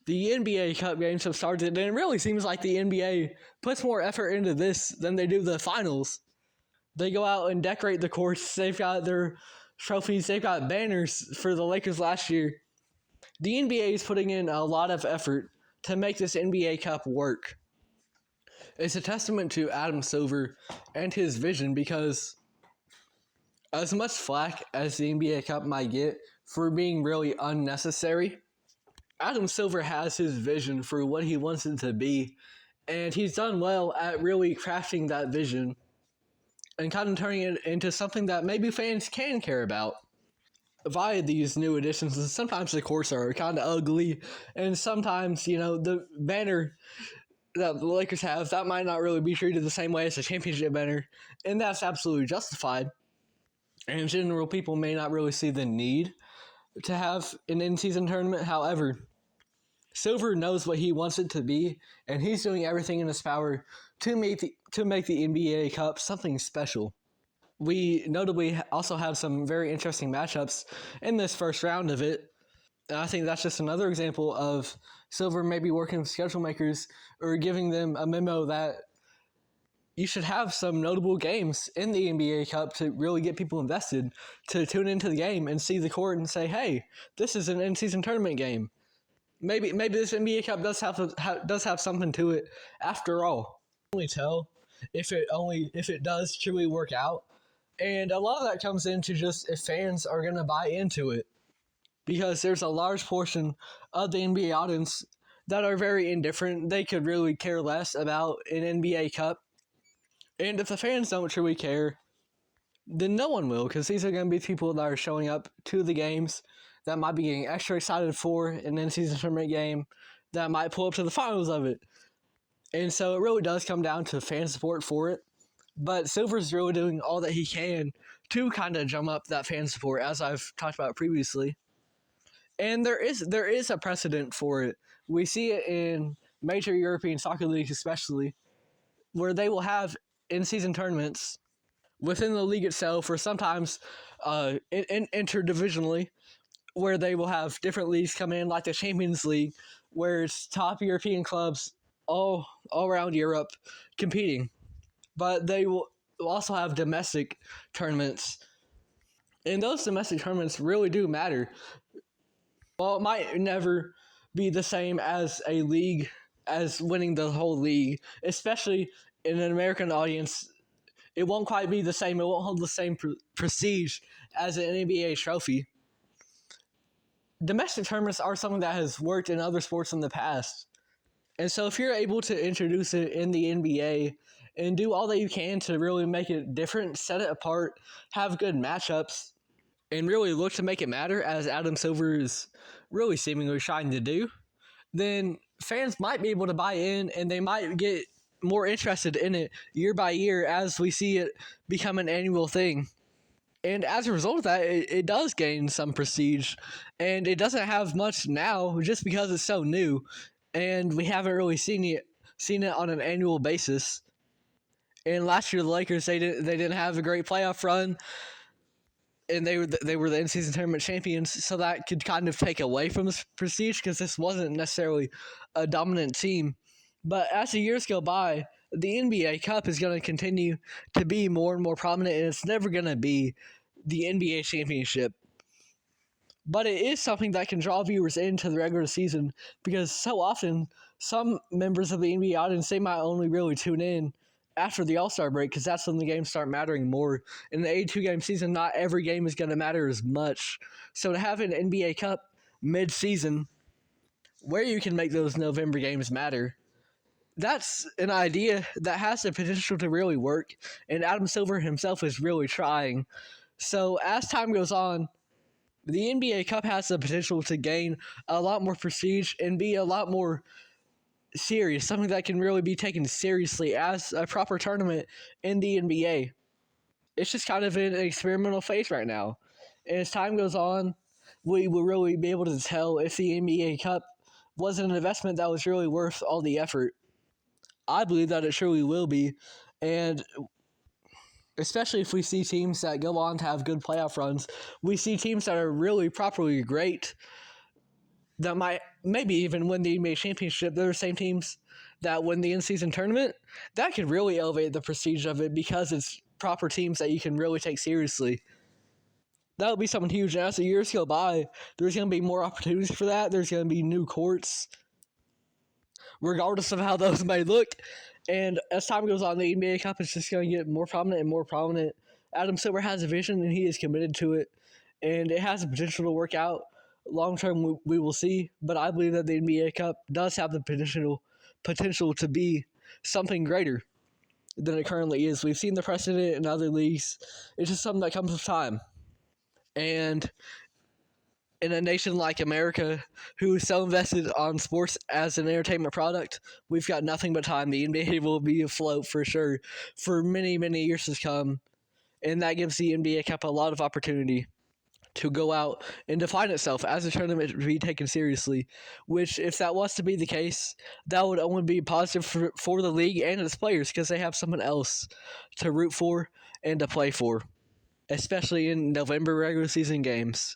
The NBA Cup games have started, and it really seems like the NBA puts more effort into this than they do the finals. They go out and decorate the courts. They've got their trophies. They've got banners for the Lakers last year. The NBA is putting in a lot of effort to make this NBA Cup work. It's a testament to Adam Silver and his vision, because as much flack as the NBA Cup might get for being really unnecessary, Adam Silver has his vision for what he wants it to be, and he's done well at really crafting that vision and kind of turning it into something that maybe fans can care about via these new additions. And sometimes the courts are kind of ugly, and sometimes, the banner that the Lakers have, that might not really be treated the same way as a championship banner, and that's absolutely justified. And in general, people may not really see the need to have an in-season tournament. However, Silver knows what he wants it to be, and he's doing everything in his power to make the NBA Cup something special. We notably also have some very interesting matchups in this first round of it. And I think that's just another example of Silver maybe working with schedule makers or giving them a memo that you should have some notable games in the NBA Cup to really get people invested to tune into the game and see the court and say, hey, this is an in-season tournament game. Maybe this NBA Cup does have something to it after all. Only tell if it does truly work out, and a lot of that comes into just if fans are going to buy into it, because there's a large portion of the NBA audience that are very indifferent. They could really care less about an NBA Cup, and if the fans don't truly care, then no one will, because these are going to be people that are showing up to the games that might be getting extra excited for an in-season tournament game, that might pull up to the finals of it. And so it really does come down to fan support for it. But Silver's really doing all that he can to kind of drum up that fan support, as I've talked about previously. And there is a precedent for it. We see it in major European soccer leagues especially, where they will have in-season tournaments within the league itself, or sometimes interdivisionally, where they will have different leagues come in, like the Champions League, where it's top European clubs all around Europe competing. But they will also have domestic tournaments, and those domestic tournaments really do matter. While it might never be the same as a league, as winning the whole league, especially in an American audience, it won't quite be the same. It won't hold the same prestige as an NBA trophy. Domestic tournaments are something that has worked in other sports in the past. And so if you're able to introduce it in the NBA and do all that you can to really make it different, set it apart, have good matchups, and really look to make it matter, as Adam Silver is really seemingly trying to do, then fans might be able to buy in, and they might get more interested in it year by year as we see it become an annual thing. And as a result of that, it does gain some prestige, and it doesn't have much now just because it's so new, and we haven't really seen it on an annual basis. And last year, the Lakers, they didn't have a great playoff run, and they were the in-season tournament champions, so that could kind of take away from this prestige, because this wasn't necessarily a dominant team. But as the years go by, the NBA Cup is going to continue to be more and more prominent, and it's never going to be the NBA championship. But it is something that can draw viewers into the regular season, because so often some members of the NBA audience, they might only really tune in after the All-Star break, because that's when the games start mattering more. In the 82-game season, not every game is going to matter as much. So to have an NBA Cup mid-season where you can make those November games matter, that's an idea that has the potential to really work, and Adam Silver himself is really trying. So as time goes on, the NBA Cup has the potential to gain a lot more prestige and be a lot more serious, something that can really be taken seriously as a proper tournament in the NBA. It's just kind of in an experimental phase right now. And as time goes on, we will really be able to tell if the NBA Cup was an investment that was really worth all the effort. I believe that it surely will be, and especially if we see teams that go on to have good playoff runs, we see teams that are really properly great that might maybe even win the NBA championship. They're the same teams that win the in-season tournament. That could really elevate the prestige of it because it's proper teams that you can really take seriously. That would be something huge. And as the years go by, there's going to be more opportunities for that. There's going to be new courts, regardless of how those may look. And as time goes on, the NBA Cup is just going to get more prominent and more prominent. Adam Silver has a vision, and he is committed to it. And it has the potential to work out. Long term, we will see. But I believe that the NBA Cup does have the potential to be something greater than it currently is. We've seen the precedent in other leagues. It's just something that comes with time. And in a nation like America, who is so invested on sports as an entertainment product, we've got nothing but time. The NBA will be afloat for sure for many, many years to come. And that gives the NBA Cup a lot of opportunity to go out and define itself as a tournament to be taken seriously, which, if that was to be the case, that would only be positive for the league and its players because they have someone else to root for and to play for, especially in November regular season games.